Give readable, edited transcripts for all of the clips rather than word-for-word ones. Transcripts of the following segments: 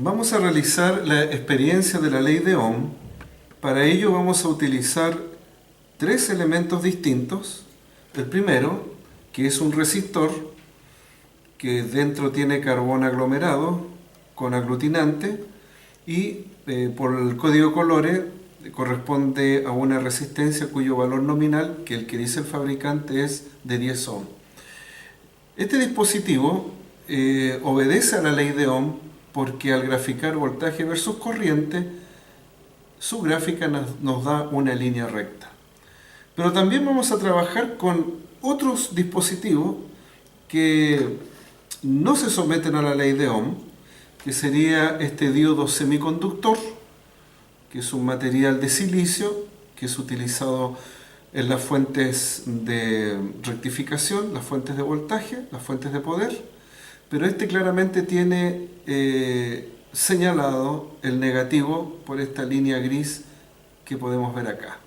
Vamos a realizar la experiencia de la ley de Ohm. Para ello vamos a utilizar tres elementos distintos. El primero, que es un resistor, que dentro tiene carbón aglomerado con aglutinante y por el código colores corresponde a una resistencia cuyo valor nominal, que el que dice el fabricante, es de 10 ohm. Este dispositivo obedece a la ley de Ohm porque al graficar voltaje versus corriente, su gráfica nos da una línea recta. Pero también vamos a trabajar con otros dispositivos que no se someten a la ley de Ohm, que sería este diodo semiconductor, que es un material de silicio que es utilizado en las fuentes de rectificación, las fuentes de voltaje, las fuentes de poder, pero este claramente tiene señalado el negativo por esta línea gris que podemos ver acá.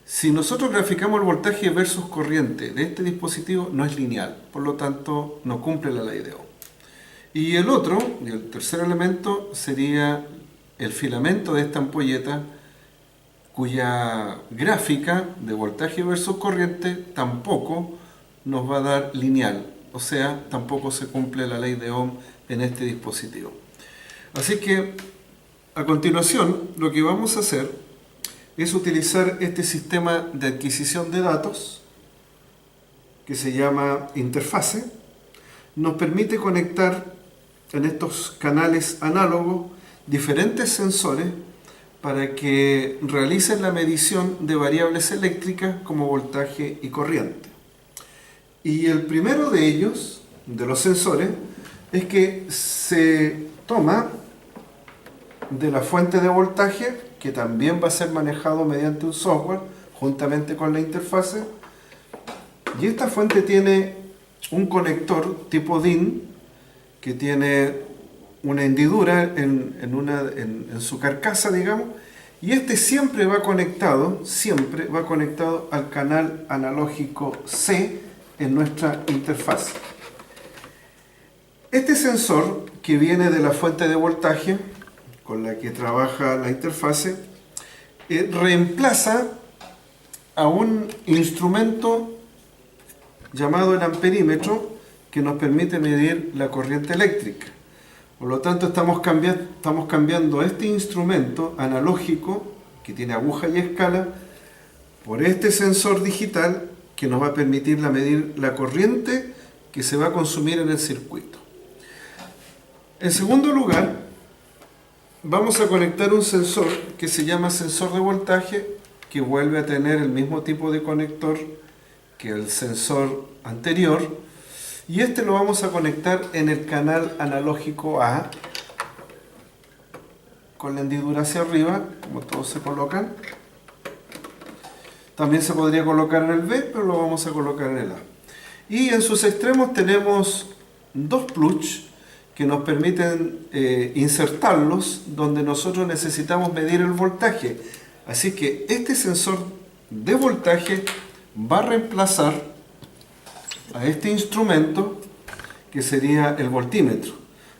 Si nosotros graficamos el voltaje versus corriente de este dispositivo, no es lineal, por lo tanto no cumple la ley de Ohm. Y el tercer elemento, sería el filamento de esta ampolleta, cuya gráfica de voltaje versus corriente tampoco nos va a dar lineal, o sea, tampoco se cumple la ley de Ohm en este dispositivo. Así que, a continuación, lo que vamos a hacer es utilizar este sistema de adquisición de datos, que se llama interfase. Nos permite conectar en estos canales análogos diferentes sensores para que realicen la medición de variables eléctricas como voltaje y corriente. Y el primero de ellos, de los sensores, es que se toma de la fuente de voltaje, que también va a ser manejado mediante un software juntamente con la interfase, y esta fuente tiene un conector tipo DIN que tiene una hendidura en su carcasa, digamos, y este siempre va conectado al canal analógico C en nuestra interfaz. Este sensor, que viene de la fuente de voltaje con la que trabaja la interfase, reemplaza a un instrumento llamado el amperímetro, que nos permite medir la corriente eléctrica. Por lo tanto, estamos cambiando este instrumento analógico, que tiene aguja y escala, por este sensor digital, que nos va a permitir medir la corriente que se va a consumir en el circuito. En segundo lugar, vamos a conectar un sensor que se llama sensor de voltaje, que vuelve a tener el mismo tipo de conector que el sensor anterior, y este lo vamos a conectar en el canal analógico A, con la hendidura hacia arriba, como todos se colocan. También se podría colocar en el B, pero lo vamos a colocar en el A. Y en sus extremos tenemos dos plugs que nos permiten insertarlos donde nosotros necesitamos medir el voltaje. Así que este sensor de voltaje va a reemplazar a este instrumento, que sería el voltímetro.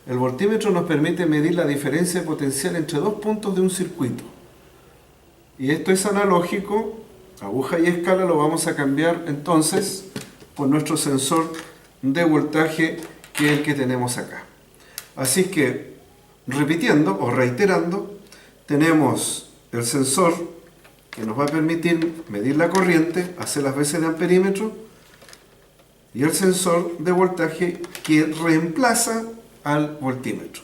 El voltímetro nos permite medir la diferencia de potencial entre dos puntos de un circuito. Y esto es analógico, aguja y escala lo vamos a cambiar entonces por nuestro sensor de voltaje, que es el que tenemos acá. Así que, repitiendo o reiterando, tenemos el sensor que nos va a permitir medir la corriente, hacer las veces de amperímetro, y el sensor de voltaje que reemplaza al voltímetro.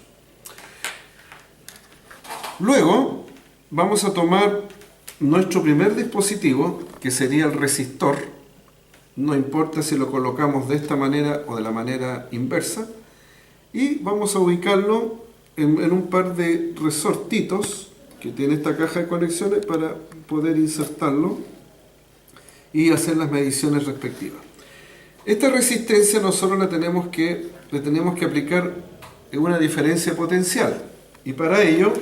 Luego vamos a tomar nuestro primer dispositivo, que sería el resistor. No importa si lo colocamos de esta manera o de la manera inversa, y vamos a ubicarlo en un par de resortitos que tiene esta caja de conexiones para poder insertarlo y hacer las mediciones respectivas. Esta resistencia nosotros le tenemos que aplicar una diferencia potencial, y para ello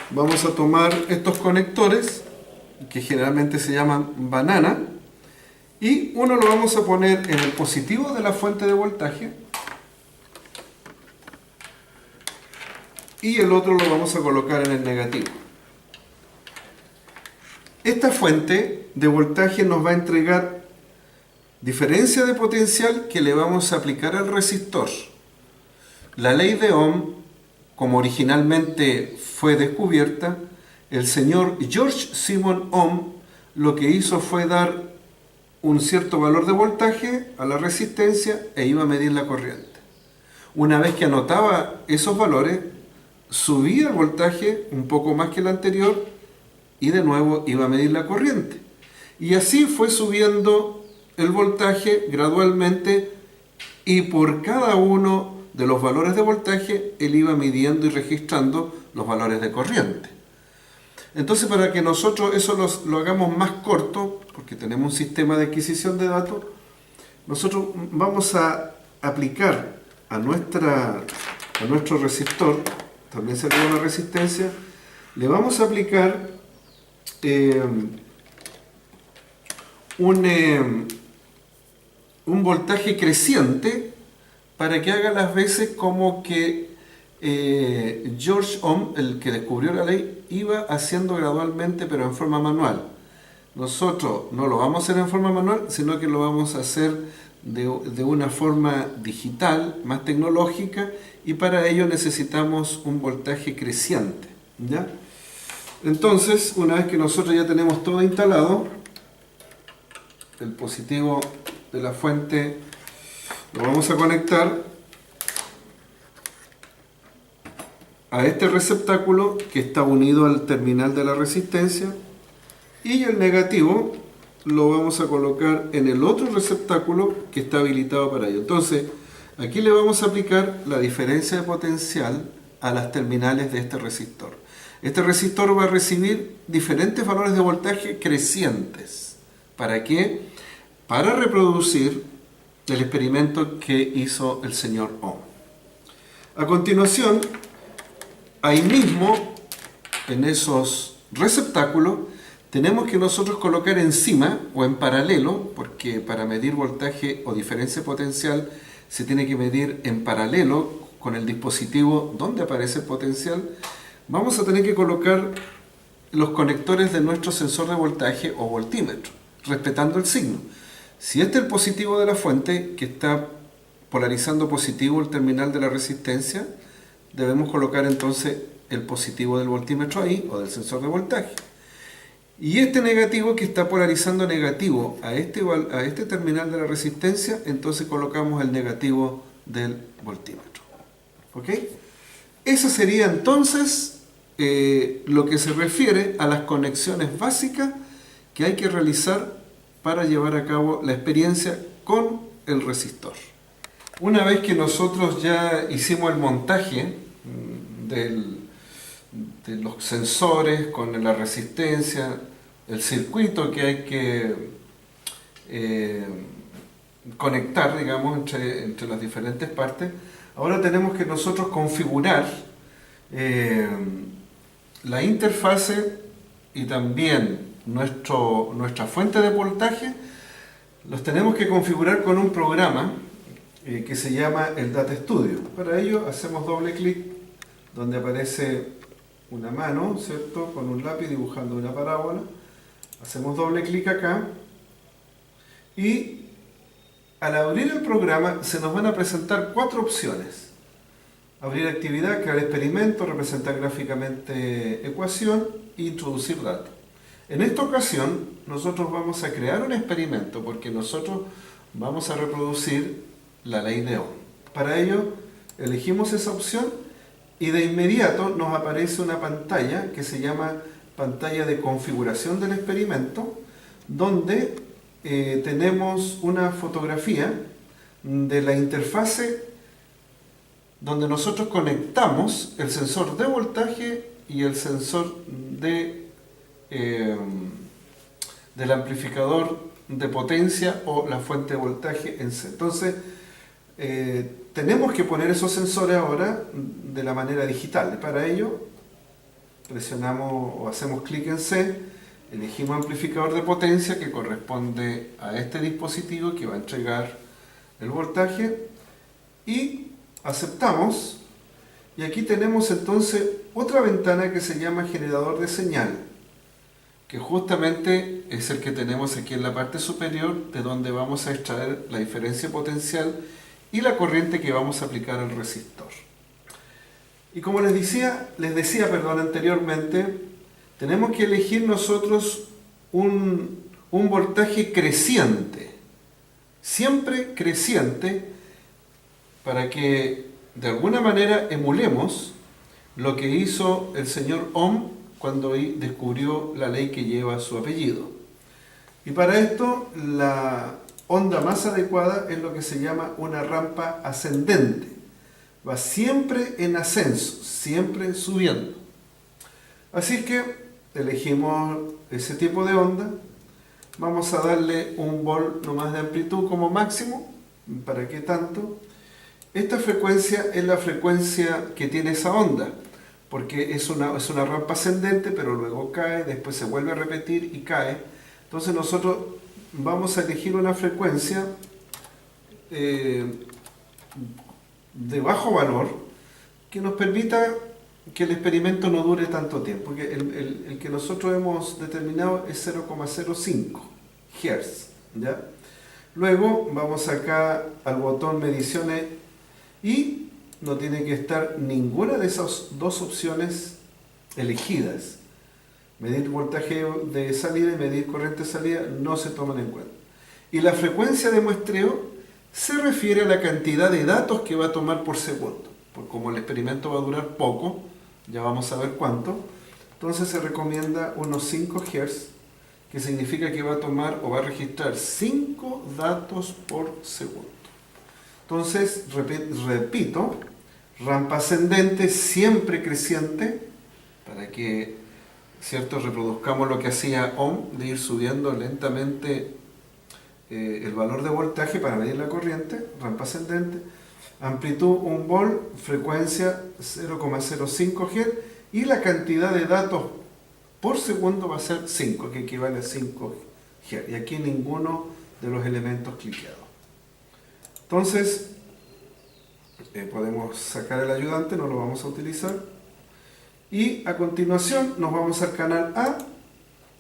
vamos a tomar estos conectores, que generalmente se llaman banana, y uno lo vamos a poner en el positivo de la fuente de voltaje y el otro lo vamos a colocar en el negativo. Esta fuente de voltaje nos va a entregar diferencia de potencial que le vamos a aplicar al resistor. La ley de Ohm, como originalmente fue descubierta, el señor George Simon Ohm lo que hizo fue dar un cierto valor de voltaje a la resistencia e iba a medir la corriente. Una vez que anotaba esos valores, subía el voltaje un poco más que el anterior y de nuevo iba a medir la corriente. Y así fue subiendo el voltaje gradualmente y por cada uno de los valores de voltaje él iba midiendo y registrando los valores de corriente. Entonces, para que nosotros eso lo hagamos más corto, porque tenemos un sistema de adquisición de datos, nosotros vamos a aplicar a nuestro resistor, también se le llama resistencia, le vamos a aplicar un voltaje creciente para que haga las veces como que George Ohm, el que descubrió la ley, iba haciendo gradualmente pero en forma manual. Nosotros no lo vamos a hacer en forma manual, sino que lo vamos a hacer de una forma digital, más tecnológica, y para ello necesitamos un voltaje creciente, ¿ya? Entonces, una vez que nosotros ya tenemos todo instalado, el positivo de la fuente lo vamos a conectar a este receptáculo que está unido al terminal de la resistencia, y el negativo lo vamos a colocar en el otro receptáculo que está habilitado para ello. Entonces, aquí le vamos a aplicar la diferencia de potencial a las terminales de este resistor. Este resistor va a recibir diferentes valores de voltaje crecientes. ¿Para qué? Para reproducir el experimento que hizo el señor Ohm. A continuación, ahí mismo, en esos receptáculos, tenemos que nosotros colocar encima o en paralelo, porque para medir voltaje o diferencia potencial se tiene que medir en paralelo con el dispositivo donde aparece el potencial. Vamos a tener que colocar los conectores de nuestro sensor de voltaje o voltímetro, respetando el signo. Si este es el positivo de la fuente, que está polarizando positivo el terminal de la resistencia, debemos colocar entonces el positivo del voltímetro ahí, o del sensor de voltaje. Y este negativo que está polarizando negativo a este terminal de la resistencia, entonces colocamos el negativo del voltímetro. ¿Ok? Eso sería entonces lo que se refiere a las conexiones básicas que hay que realizar para llevar a cabo la experiencia con el resistor. Una vez que nosotros ya hicimos el montaje de los sensores con la resistencia, el circuito que hay que conectar, digamos, entre las diferentes partes, ahora tenemos que nosotros configurar la interfase y también nuestra fuente de voltaje. Los tenemos que configurar con un programa que se llama el Data Studio. Para ello hacemos doble clic donde aparece una mano, ¿cierto?, con un lápiz dibujando una parábola. Hacemos doble clic acá y al abrir el programa se nos van a presentar 4 opciones. Abrir actividad, crear experimento, representar gráficamente ecuación e introducir datos. En esta ocasión nosotros vamos a crear un experimento porque nosotros vamos a reproducir la ley de Ohm. Para ello elegimos esa opción y de inmediato nos aparece una pantalla que se llama pantalla de configuración del experimento, donde tenemos una fotografía de la interfase donde nosotros conectamos el sensor de voltaje y el sensor del amplificador de potencia o la fuente de voltaje en C. Entonces, tenemos que poner esos sensores ahora de la manera digital. Para ello, presionamos o hacemos clic en C, elegimos amplificador de potencia que corresponde a este dispositivo que va a entregar el voltaje y aceptamos, Y aquí tenemos entonces otra ventana que se llama generador de señal, que justamente es el que tenemos aquí en la parte superior, de donde vamos a extraer la diferencia potencial y la corriente que vamos a aplicar al resistor. Y como les decía, anteriormente, tenemos que elegir nosotros un voltaje creciente, siempre creciente, para que de alguna manera emulemos lo que hizo el señor Ohm cuando descubrió la ley que lleva su apellido. Y para esto la onda más adecuada es lo que se llama una rampa ascendente. Va siempre en ascenso, siempre subiendo. Así es que elegimos ese tipo de onda. Vamos a darle un volt nomás de amplitud como máximo. ¿Para qué tanto? Esta frecuencia es la frecuencia que tiene esa onda, porque es una rampa ascendente, pero luego cae, después se vuelve a repetir y cae. Entonces nosotros vamos a elegir una frecuencia de bajo valor que nos permita que el experimento no dure tanto tiempo, porque el que nosotros hemos determinado es 0,05 Hz, ¿ya? Luego vamos acá al botón mediciones y no tiene que estar ninguna de esas dos opciones elegidas. Medir voltaje de salida y medir corriente de salida no se toman en cuenta. Y la frecuencia de muestreo se refiere a la cantidad de datos que va a tomar por segundo. Porque como el experimento va a durar poco, ya vamos a ver cuánto, entonces se recomienda unos 5 Hz, que significa que va a tomar o va a registrar 5 datos por segundo. Entonces, repito, rampa ascendente, siempre creciente, para que, ¿cierto?, reproduzcamos lo que hacía Ohm, de ir subiendo lentamente el valor de voltaje para medir la corriente, rampa ascendente, amplitud 1 volt, frecuencia 0,05 Hz, y la cantidad de datos por segundo va a ser 5, que equivale a 5 Hz, y aquí ninguno de los elementos cliqueados. Entonces, podemos sacar el ayudante, no lo vamos a utilizar. Y a continuación nos vamos al canal A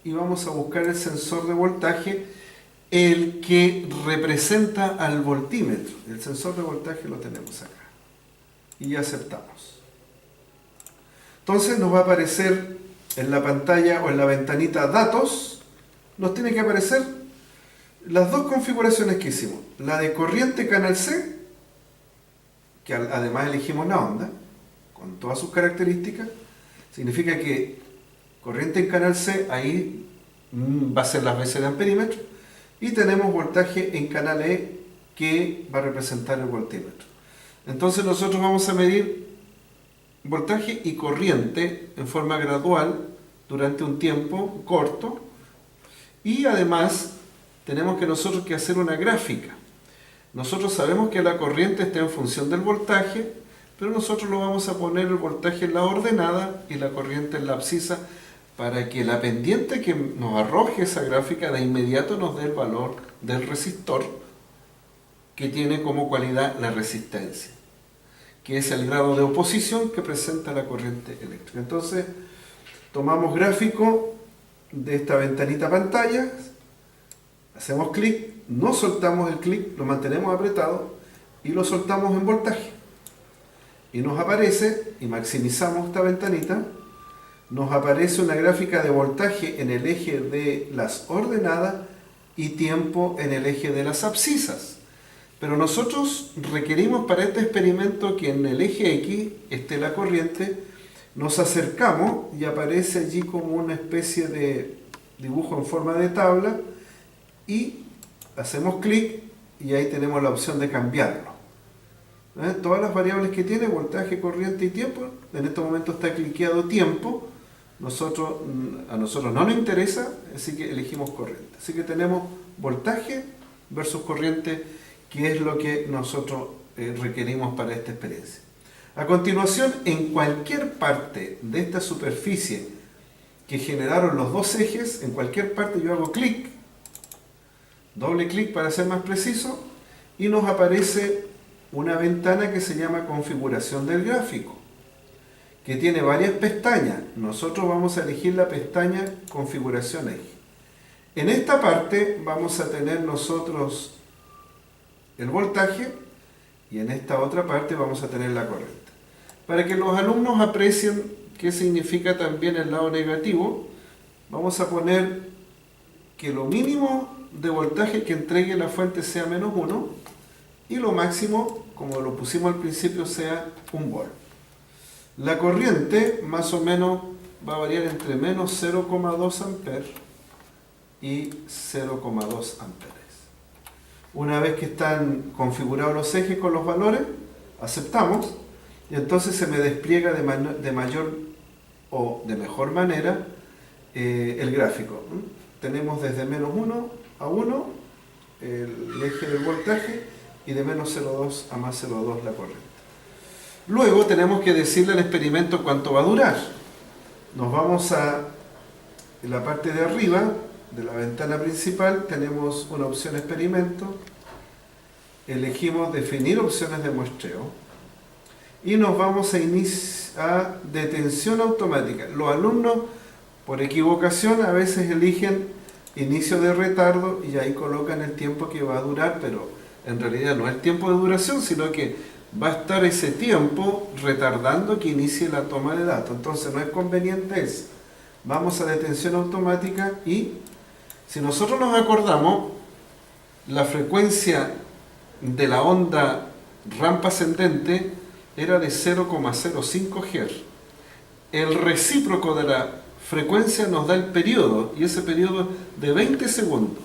y vamos a buscar el sensor de voltaje, el que representa al voltímetro. El sensor de voltaje lo tenemos acá. Y aceptamos. Entonces nos va a aparecer en la pantalla o en la ventanita datos, nos tiene que aparecer las dos configuraciones que hicimos. La de corriente canal C, que además elegimos la onda, con todas sus características. Significa que corriente en canal C, ahí va a ser las veces de amperímetro. Y tenemos voltaje en canal E, que va a representar el voltímetro. Entonces nosotros vamos a medir voltaje y corriente en forma gradual durante un tiempo corto. Y además tenemos que nosotros que hacer una gráfica. Nosotros sabemos que la corriente está en función del voltaje, pero nosotros lo vamos a poner el voltaje en la ordenada y la corriente en la abscisa, para que la pendiente que nos arroje esa gráfica de inmediato nos dé el valor del resistor, que tiene como cualidad la resistencia, que es el grado de oposición que presenta la corriente eléctrica. Entonces, tomamos gráfico de esta ventanita pantalla, hacemos clic, no soltamos el clic, lo mantenemos apretado y lo soltamos en voltaje. Y nos aparece, y maximizamos esta ventanita, nos aparece una gráfica de voltaje en el eje de las ordenadas y tiempo en el eje de las abscisas. Pero nosotros requerimos para este experimento que en el eje X esté la corriente. Nos acercamos y aparece allí como una especie de dibujo en forma de tabla y hacemos clic y ahí tenemos la opción de cambiarlo. Todas las variables que tiene, voltaje, corriente y tiempo, en este momento está cliqueado tiempo. A nosotros no nos interesa, así que elegimos corriente. Así que tenemos voltaje versus corriente, que es lo que nosotros requerimos para esta experiencia. A continuación, en cualquier parte de esta superficie que generaron los dos ejes, en cualquier parte yo hago clic, doble clic para ser más preciso, y nos aparece una ventana que se llama configuración del gráfico. que tiene varias pestañas. Nosotros vamos a elegir la pestaña Configuración eje. En esta parte vamos a tener nosotros el voltaje y en esta otra parte vamos a tener la corriente. Para que los alumnos aprecien qué significa también el lado negativo, vamos a poner que lo mínimo de voltaje que entregue la fuente sea menos 1 y lo máximo, como lo pusimos al principio, sea 1 volt. La corriente más o menos va a variar entre menos 0,2 amperes y 0,2 amperes. Una vez que están configurados los ejes con los valores, aceptamos y entonces se me despliega de mayor o de mejor manera el gráfico. Tenemos desde menos 1 a 1 el eje del voltaje y de menos 0,2 a más 0,2 la corriente. Luego tenemos que decirle al experimento cuánto va a durar. Nos vamos a la parte de arriba de la ventana principal, tenemos una opción experimento, elegimos definir opciones de muestreo y nos vamos a detención automática. Los alumnos por equivocación a veces eligen inicio de retardo y ahí colocan el tiempo que va a durar, pero en realidad no es el tiempo de duración, sino que va a estar ese tiempo retardando que inicie la toma de datos. Entonces no es conveniente eso. Vamos a detención automática y si nosotros nos acordamos, la frecuencia de la onda rampa ascendente era de 0,05 Hz. El recíproco de la frecuencia nos da el periodo y ese periodo es de 20 segundos.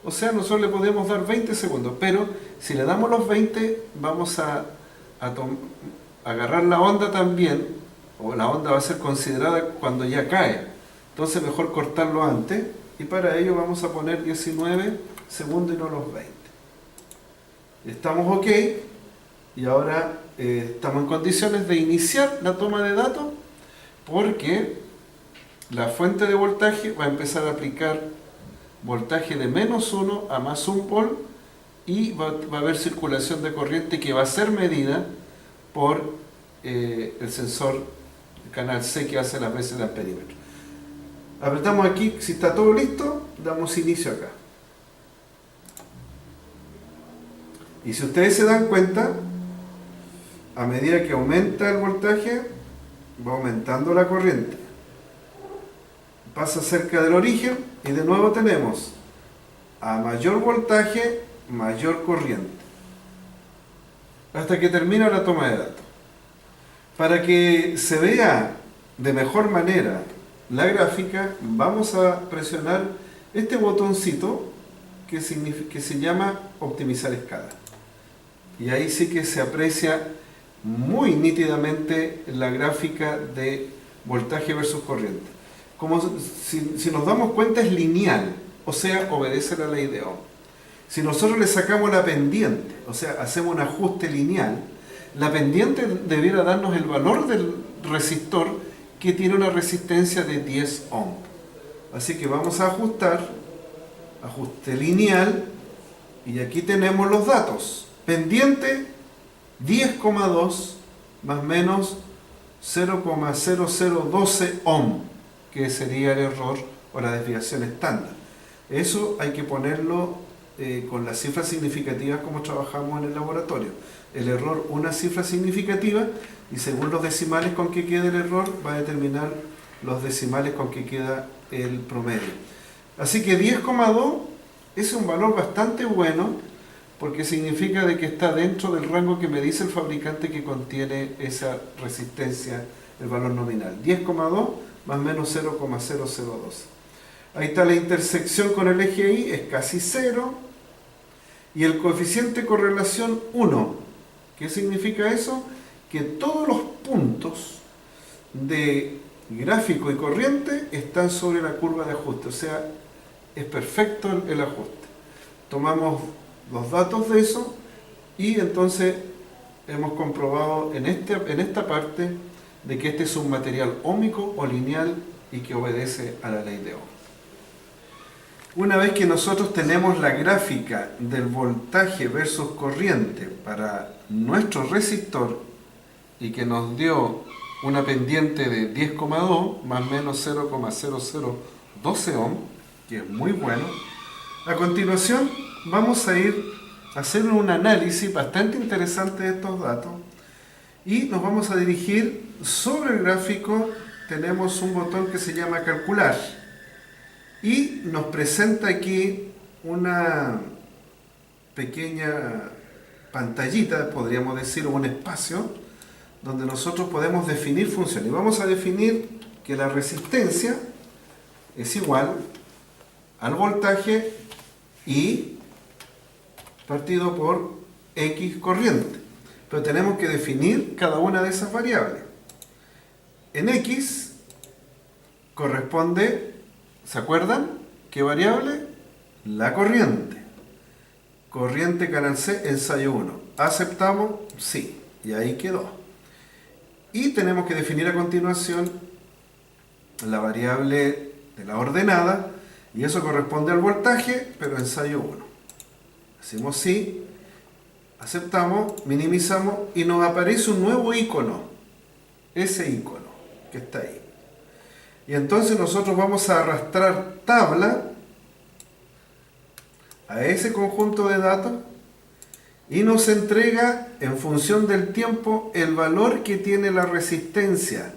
O sea, nosotros le podemos dar 20 segundos, pero si le damos los 20, vamos a agarrar la onda también, o la onda va a ser considerada cuando ya cae. Entonces mejor cortarlo antes, y para ello vamos a poner 19 segundos y no los 20. Estamos ok, y ahora estamos en condiciones de iniciar la toma de datos, porque la fuente de voltaje va a empezar a aplicar voltaje de menos 1 a más 1 volt y va a haber circulación de corriente que va a ser medida por el sensor canal C que hace las veces de amperímetro. Apretamos aquí, si está todo listo, damos inicio acá. Y si ustedes se dan cuenta, a medida que aumenta el voltaje, va aumentando la corriente. Pasa cerca del origen y de nuevo tenemos a mayor voltaje, mayor corriente. Hasta que termina la toma de datos. Para que se vea de mejor manera la gráfica, vamos a presionar este botoncito que se llama optimizar escala. Y ahí sí que se aprecia muy nítidamente la gráfica de voltaje versus corriente. Como si nos damos cuenta es lineal, o sea, obedece la ley de Ohm. Si nosotros le sacamos la pendiente, o sea, hacemos un ajuste lineal, la pendiente debiera darnos el valor del resistor que tiene una resistencia de 10 ohm. Así que vamos a ajustar, ajuste lineal, y aquí tenemos los datos. Pendiente 10,2 más menos 0,0012 ohm, que sería el error o la desviación estándar. Eso hay que ponerlo con las cifras significativas como trabajamos en el laboratorio. El error, una cifra significativa, y según los decimales con que quede el error, va a determinar los decimales con que queda el promedio. Así que 10,2 es un valor bastante bueno, porque significa de que está dentro del rango que me dice el fabricante que contiene esa resistencia, el valor nominal. 10,2 más menos 0,0012. Ahí está la intersección con el eje Y, es casi 0. Y el coeficiente de correlación 1. ¿Qué significa eso? Que todos los puntos de gráfico y corriente están sobre la curva de ajuste. O sea, es perfecto el ajuste. Tomamos los datos de eso y entonces hemos comprobado en esta parte de que este es un material óhmico o lineal y que obedece a la ley de Ohm. Una vez que nosotros tenemos la gráfica del voltaje versus corriente para nuestro resistor y que nos dio una pendiente de 10,2 más o menos 0,0012 ohm, que es muy bueno. A continuación vamos a ir a hacer un análisis bastante interesante de estos datos y nos vamos a dirigir sobre el gráfico. Tenemos un botón que se llama calcular y nos presenta aquí una pequeña pantallita, podríamos decir, o un espacio donde nosotros podemos definir funciones. Y vamos a definir que la resistencia es igual al voltaje I partido por X corriente. Pero tenemos que definir cada una de esas variables. En X corresponde, ¿se acuerdan? ¿Qué variable? La corriente. Corriente canal C, ensayo 1. ¿Aceptamos? Sí. Y ahí quedó. Y tenemos que definir a continuación la variable de la ordenada, y eso corresponde al voltaje, pero ensayo 1. Decimos sí, aceptamos, minimizamos y nos aparece un nuevo icono, ese icono que está ahí. Y entonces nosotros vamos a arrastrar tabla a ese conjunto de datos y nos entrega en función del tiempo el valor que tiene la resistencia.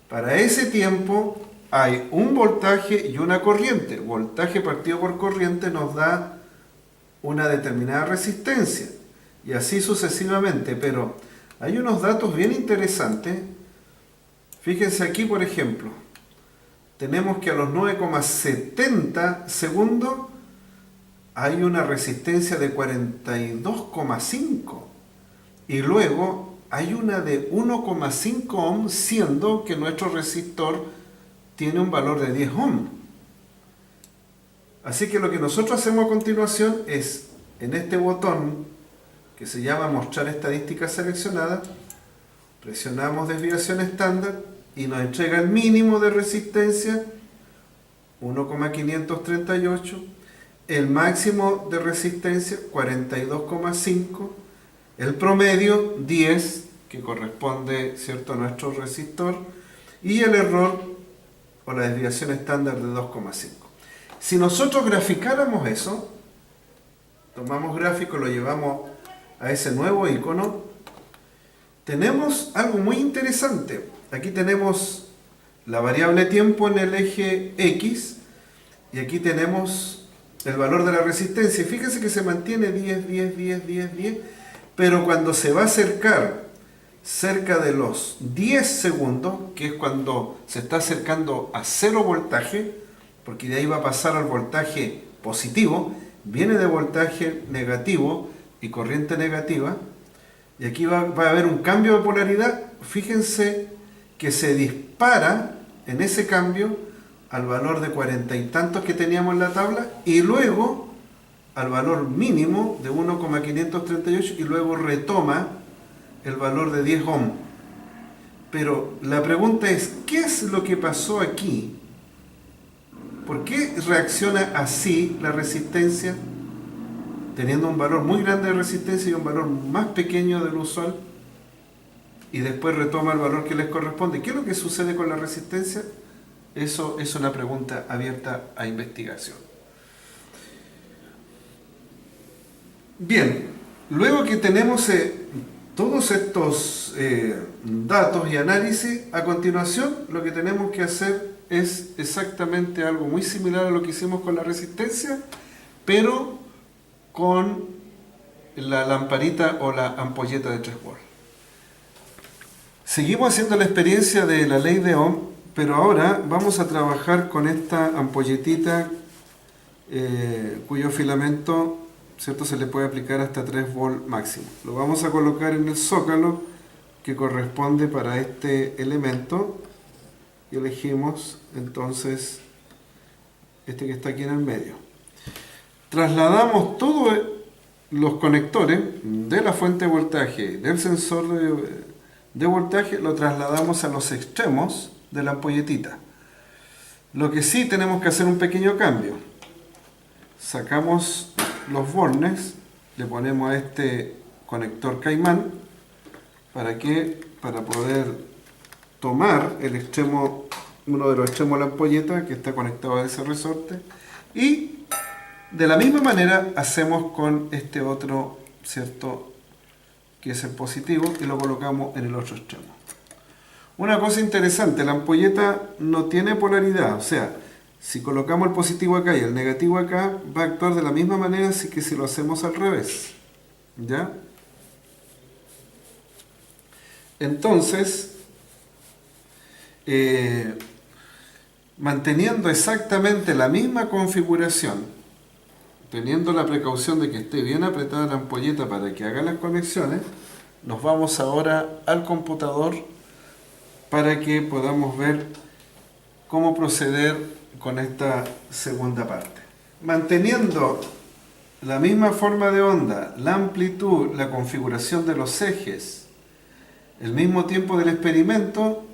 Para ese tiempo hay un voltaje y una corriente. Voltaje partido por corriente nos da una determinada resistencia y así sucesivamente. Pero hay unos datos bien interesantes. Fíjense aquí, por ejemplo, tenemos que a los 9,70 segundos hay una resistencia de 42,5 y luego hay una de 1,5 ohm, siendo que nuestro resistor tiene un valor de 10 ohm. Así que lo que nosotros hacemos a continuación es, en este botón que se llama mostrar estadística seleccionada, presionamos desviación estándar y nos entrega el mínimo de resistencia 1,538, el máximo de resistencia 42,5, el promedio 10, que corresponde, ¿cierto?, a nuestro resistor, y el error o la desviación estándar de 2,5. Si nosotros graficáramos eso, tomamos gráfico, lo llevamos a ese nuevo icono, tenemos algo muy interesante. Aquí tenemos la variable tiempo en el eje X y aquí tenemos el valor de la resistencia. Fíjense que se mantiene 10, 10, 10, 10, 10, pero cuando se va a acercar cerca de los 10 segundos, que es cuando se está acercando a 0 voltaje, porque de ahí va a pasar al voltaje positivo, viene de voltaje negativo y corriente negativa, y aquí va a haber un cambio de polaridad. Fíjense que se dispara en ese cambio al valor de 40 y tantos que teníamos en la tabla, y luego al valor mínimo de 1,538, y luego retoma el valor de 10 ohm. Pero la pregunta es, ¿qué es lo que pasó aquí? ¿Por qué reacciona así la resistencia, teniendo un valor muy grande de resistencia y un valor más pequeño del usual, y después retoma el valor que les corresponde? ¿Qué es lo que sucede con la resistencia? Eso es una pregunta abierta a investigación. Bien, luego que tenemos todos estos datos y análisis, a continuación lo que tenemos que hacer es exactamente algo muy similar a lo que hicimos con la resistencia, pero con la lamparita o la ampolleta de 3 volts. Seguimos haciendo la experiencia de la ley de Ohm, pero ahora vamos a trabajar con esta ampolletita cuyo filamento, ¿cierto?, se le puede aplicar hasta 3 volts máximo. Lo vamos a colocar en el zócalo que corresponde para este elemento y elegimos entonces este que está aquí en el medio. Trasladamos todos los conectores de la fuente de voltaje, del sensor de voltaje, lo trasladamos a los extremos de la ampolletita. Lo que sí tenemos que hacer un pequeño cambio. Sacamos los bornes, le ponemos a este conector caimán para que para poder tomar el extremo, uno de los extremos de la ampolleta que está conectado a ese resorte, y de la misma manera hacemos con este otro, ¿cierto?, que es el positivo, y lo colocamos en el otro extremo. Una cosa interesante, la ampolleta no tiene polaridad, o sea, si colocamos el positivo acá y el negativo acá, va a actuar de la misma manera así que si lo hacemos al revés. ¿Ya? Entonces, manteniendo exactamente la misma configuración, teniendo la precaución de que esté bien apretada la ampolleta para que haga las conexiones, nos vamos ahora al computador para que podamos ver cómo proceder con esta segunda parte. Manteniendo la misma forma de onda, la amplitud, la configuración de los ejes, el mismo tiempo del experimento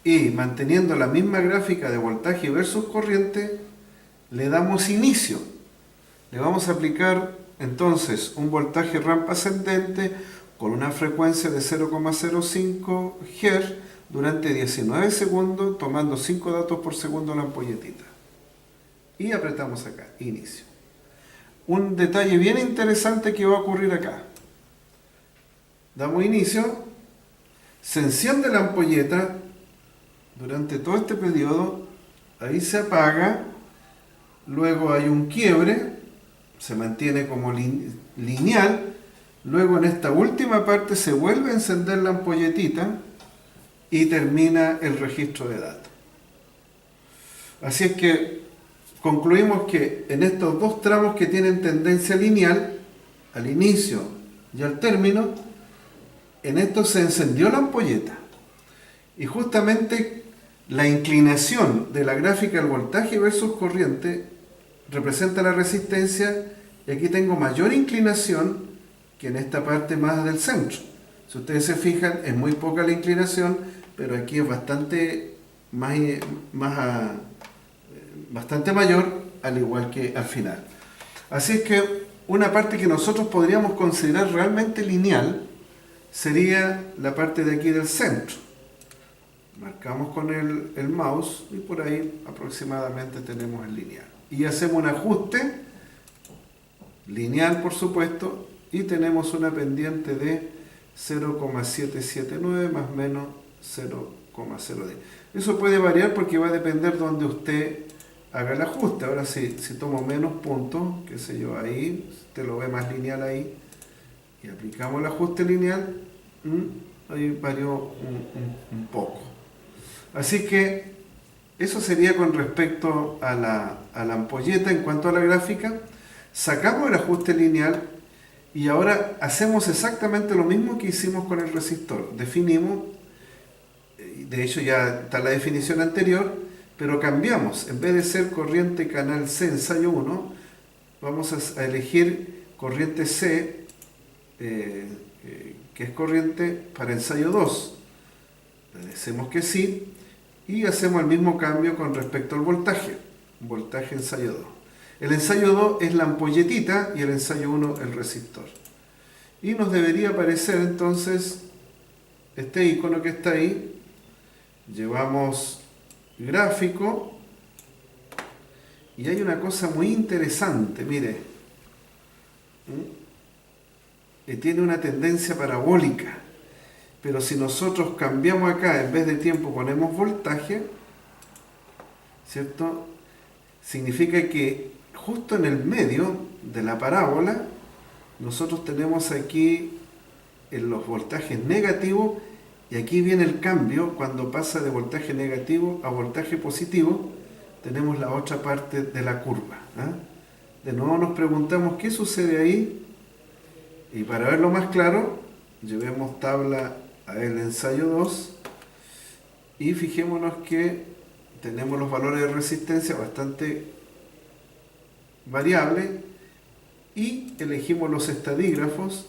y manteniendo la misma gráfica de voltaje versus corriente, le damos inicio. Le vamos a aplicar entonces un voltaje rampa ascendente con una frecuencia de 0,05 Hz durante 19 segundos, tomando 5 datos por segundo la ampolletita. Y apretamos acá, inicio. Un detalle bien interesante que va a ocurrir acá. Damos inicio, se enciende la ampolleta durante todo este periodo, ahí se apaga, luego hay un quiebre, se mantiene como lineal, luego en esta última parte se vuelve a encender la ampolletita y termina el registro de datos. Así es que concluimos que en estos dos tramos que tienen tendencia lineal, al inicio y al término, en esto se encendió la ampolleta. Y justamente la inclinación de la gráfica del voltaje versus corriente representa la resistencia, y aquí tengo mayor inclinación que en esta parte más del centro. Si ustedes se fijan, es muy poca la inclinación, pero aquí es bastante bastante mayor, al igual que al final. Así es que una parte que nosotros podríamos considerar realmente lineal sería la parte de aquí del centro. Marcamos con el mouse y por ahí aproximadamente tenemos el lineal. Y hacemos un ajuste lineal, por supuesto, y tenemos una pendiente de 0,779 más o menos 0,010. Eso puede variar porque va a depender de donde usted haga el ajuste. Ahora si tomo menos puntos, qué sé yo, ahí, usted lo ve más lineal ahí, y aplicamos el ajuste lineal, ahí varió un poco. Así que eso sería con respecto a la ampolleta. En cuanto a la gráfica, sacamos el ajuste lineal y ahora hacemos exactamente lo mismo que hicimos con el resistor. Definimos, de hecho ya está la definición anterior, pero cambiamos. En vez de ser corriente canal C ensayo 1, vamos a elegir corriente C, que es corriente para ensayo 2. Le decimos que sí y hacemos el mismo cambio con respecto al voltaje. Voltaje ensayo 2. El ensayo 2 es la ampolletita y el ensayo 1 el resistor. Y nos debería aparecer entonces este icono que está ahí. Llevamos gráfico y hay una cosa muy interesante, mire, que tiene una tendencia parabólica, pero si nosotros cambiamos acá, en vez de tiempo ponemos voltaje, ¿cierto? Significa que justo en el medio de la parábola nosotros tenemos aquí en los voltajes negativos, y aquí viene el cambio cuando pasa de voltaje negativo a voltaje positivo. Tenemos la otra parte de la curva, ¿eh? De nuevo nos preguntamos qué sucede ahí, y para verlo más claro, llevemos tabla al ensayo 2 y fijémonos que tenemos los valores de resistencia bastante variables y elegimos los estadígrafos,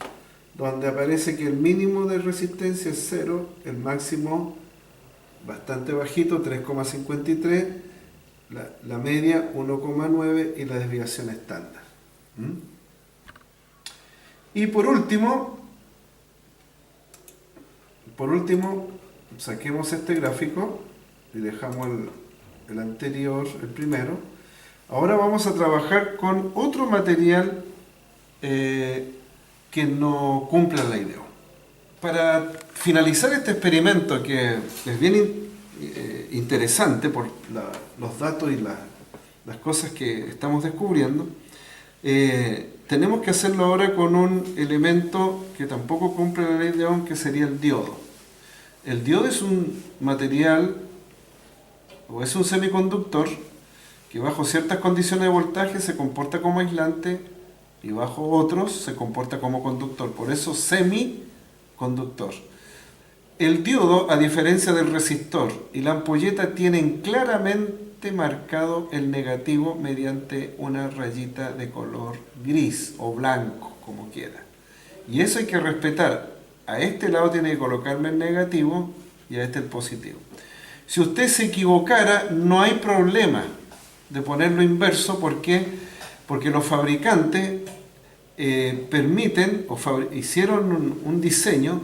donde aparece que el mínimo de resistencia es 0, el máximo bastante bajito, 3,53, la media 1,9 y la desviación estándar. Y por último, Por último, saquemos este gráfico y dejamos el anterior, el primero. Ahora vamos a trabajar con otro material que no cumpla la idea. Para finalizar este experimento, que es bien interesante por los datos y las cosas que estamos descubriendo, tenemos que hacerlo ahora con un elemento que tampoco cumple la ley de Ohm, que sería el diodo. El diodo es un material o es un semiconductor que bajo ciertas condiciones de voltaje se comporta como aislante y bajo otros se comporta como conductor. Por eso semiconductor. El diodo, a diferencia del resistor y la ampolleta, tienen claramente marcado el negativo mediante una rayita de color gris o blanco, como quiera. Y eso hay que respetar. A este lado tiene que colocarme el negativo y a este el positivo. Si usted se equivocara, no hay problema de ponerlo inverso. ¿Por qué? Porque los fabricantes permiten o hicieron un diseño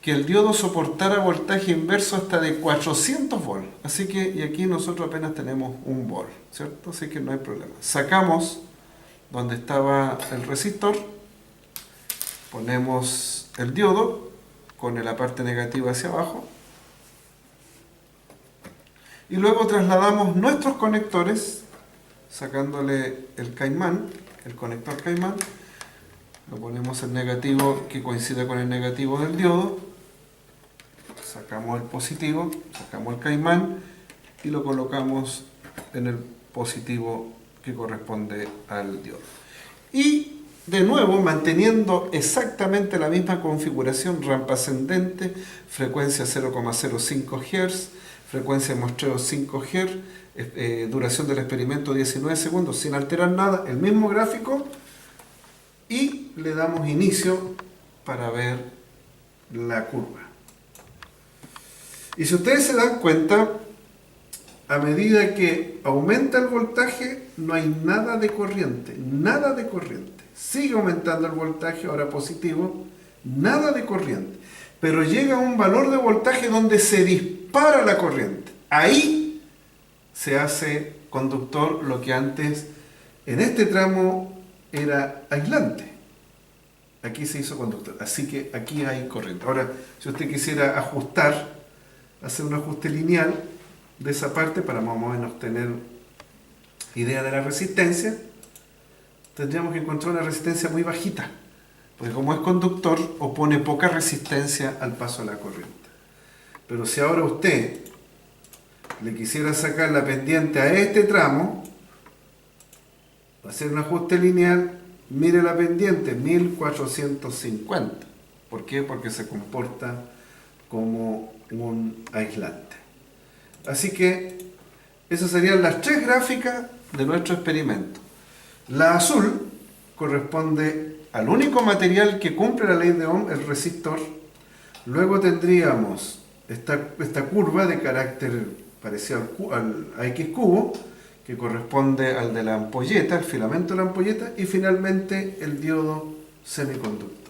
que el diodo soportara voltaje inverso hasta de 400 volts. Así que, y aquí nosotros apenas tenemos 1 volt, ¿cierto? Así que no hay problema. Sacamos donde estaba el resistor, ponemos el diodo con la parte negativa hacia abajo, y luego trasladamos nuestros conectores, sacándole el caimán, el conector caimán, lo ponemos el negativo que coincide con el negativo del diodo, sacamos el positivo, sacamos el caimán y lo colocamos en el positivo que corresponde al diodo. Y de nuevo, manteniendo exactamente la misma configuración, rampa ascendente, frecuencia 0,05 Hz, frecuencia de muestreo 5 Hz, duración del experimento 19 segundos, sin alterar nada, el mismo gráfico, y le damos inicio para ver la curva. Y si ustedes se dan cuenta, a medida que aumenta el voltaje, no hay nada de corriente, nada de corriente. Sigue aumentando el voltaje, ahora positivo, nada de corriente. Pero llega a un valor de voltaje donde se dispara la corriente. Ahí se hace conductor lo que antes, en este tramo, era aislante. Aquí se hizo conductor. Así que aquí hay corriente. Ahora, si usted quisiera ajustar, hacer un ajuste lineal de esa parte para más o menos tener idea de la resistencia, tendríamos que encontrar una resistencia muy bajita, porque como es conductor, opone poca resistencia al paso de la corriente. Pero si ahora usted le quisiera sacar la pendiente a este tramo, hacer un ajuste lineal, mire la pendiente, 1450. ¿Por qué? Porque se comporta como un aislante. Así que esas serían las 3 gráficas de nuestro experimento. La azul corresponde al único material que cumple la ley de Ohm, el resistor. Luego tendríamos esta curva de carácter parecido a X cubo, que corresponde al de la ampolleta, el filamento de la ampolleta, y finalmente el diodo semiconductor.